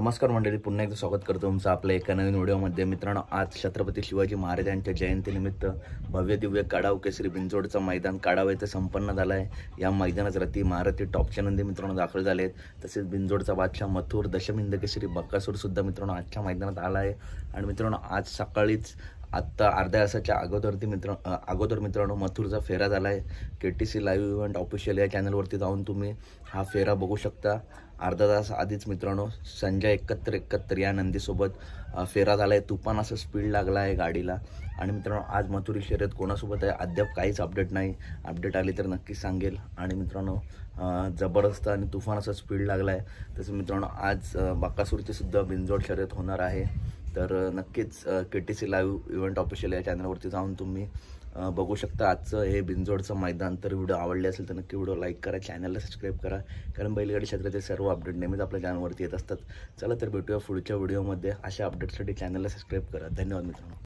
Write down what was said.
नमस्कार मंडळी, पुन्हा एकदा स्वागत करतो तुमचं आपल्या एका नवीन व्हिडिओमध्ये. मित्रांनो, आज छत्रपती शिवाजी महाराजांच्या जयंतीनिमित्त भव्य दिव्य काढाव केसरी बिंजोडचं मैदान काढाव येथे संपन्न झालं आहे. या मैदानात रती महारथी टॉपच्या नंदी मित्रांनो दाखल झाले आहेत. तसेच बिंजोडचा बादशाह मथुर दशमिंद केसरी बक्कासूर सुद्धा मित्रांनो आजच्या मैदानात आला आहे. आणि मित्रांनो, आज सकाळीच आत्ता अर्ध्या तासाच्या अगोदर मित्रांनो मथुरचा फेरा झाला आहे. KTC लाईव्ह इव्हेंट ऑफिशियल या चॅनलवरती जाऊन तुम्ही हा फेरा बघू शकता. अर्धा तास आधीच मित्रांनो संजय 71 या नंदीसोबत फेरा झाला आहे. तुफान असं स्पीड लागला आहे गाडीला. आणि मित्रांनो, आज मथुरी शर्यत कोणासोबत आहे अद्याप काहीच अपडेट नाही. अपडेट आली तर नक्कीच सांगेल. आणि मित्रांनो, जबरदस्त आणि तुफान असं स्पीड लागला आहे. तसं मित्रांनो, आज बक्कासूरची सुद्धा बिनजोड शर्यत होणार आहे. तर नक्कीच KTC लाईव्ह इव्हेंट ऑफिशियल या चॅनलवरती जाऊन तुम्ही बघू शकता आजचं हे बिनजोडचं मैदान. तर व्हिडिओ आवडले असेल तर नक्की व्हिडिओ लाईक करा, चॅनलला सबस्क्राईब करा, कारण बैलगाडी क्षेत्रातील सर्व अपडेट नेहमीच आपल्या चॅनलवरती येत असतात. चला तर भेटूया पुढच्या व्हिडिओमध्ये. अशा अपडेटसाठी चॅनलला सबस्क्राईब करा. धन्यवाद मित्रांनो.